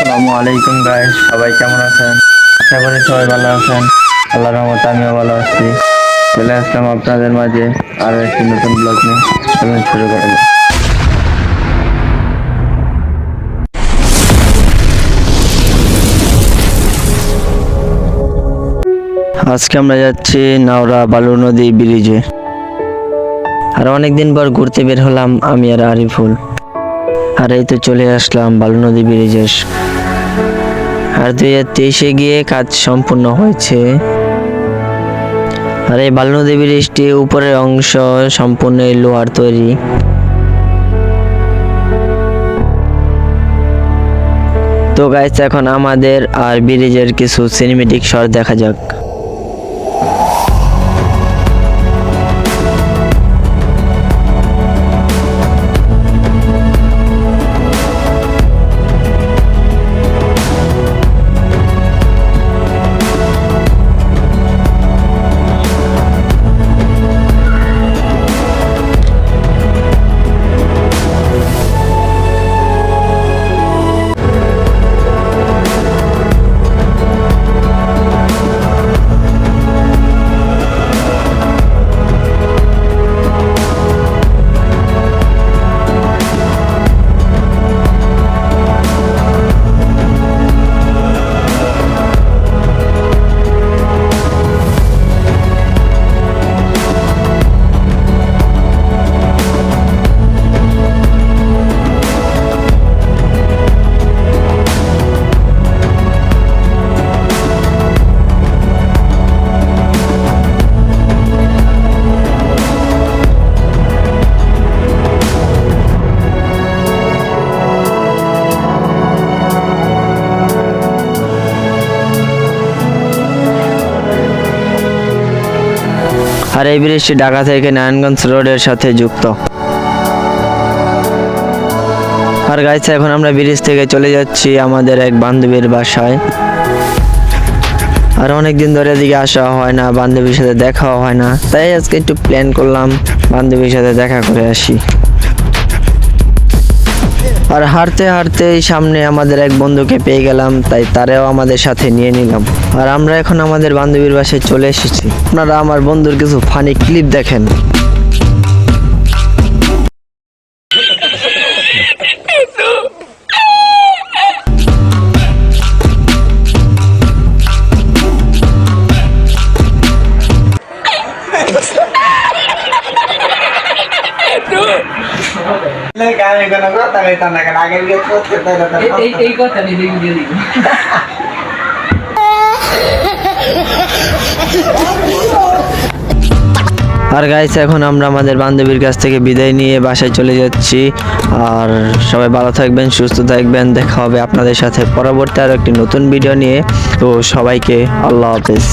আসসালামু আলাইকুম গাইস, সবাই কেমন আছেন? আশা করি সবাই ভালো আছেন। আল্লাহর রহমতে আমিও ভালো আছি। চলে আসলাম আপনাদের মাঝে আরো একটি নতুন ব্লগ নিয়ে। চলুন শুরু করা যাক। আজকে আমরা যাচ্ছি নাওরা বালু নদী ব্রিজে। আর অনেকদিন পর ঘুরতে বের হলাম আমি আর আরিফুল। আর এই তো চলে আসলাম বালু নদী ব্রিজে। আর 2023-এ গিয়ে কাজ সম্পূর্ণ হয়েছে। আর এই বালু নদী ব্রিজটি উপরের অংশ সম্পূর্ণ লোহার তৈরি। তো গাইস, এখন আমাদের আর ব্রিজের কিছু সিনেমেটিক শট দেখা যাক। আর এই ব্রিজটি ঢাকা থেকে নারায়ণগঞ্জ রোডের সাথে যুক্ত। আর গাইস, এখন আমরা ব্রিজ থেকে চলে যাচ্ছি আমাদের এক বান্ধবীর বাসায়। আর অনেকদিন ধরে এদিকে আসা হয় না, বান্ধবীর সাথে দেখাও হয় না, তাই আজকে একটু প্ল্যান করলাম বান্ধবীর সাথে দেখা করে আসি। আর হাঁটতে হাঁটতে সামনে আমাদের এক বন্ধুকে পেয়ে গেলাম, তাই তারেও আমাদের সাথে নিয়ে নিলাম। আর আমরা এখন আমাদের বান্ধবীর বাসায় চলে এসেছি। আপনারা আমার বন্ধুর কিছু ফানি ক্লিপ দেখেন। আর গাইস, এখন আমরা আমাদের বান্ধবীর কাছ থেকে বিদায় নিয়ে বাসায় চলে যাচ্ছি। আর সবাই ভালো থাকবেন, সুস্থ থাকবেন। দেখা হবে আপনাদের সাথে পরবর্তী আরো একটি নতুন ভিডিও নিয়ে। তো সবাইকে আল্লাহ হাফেজ।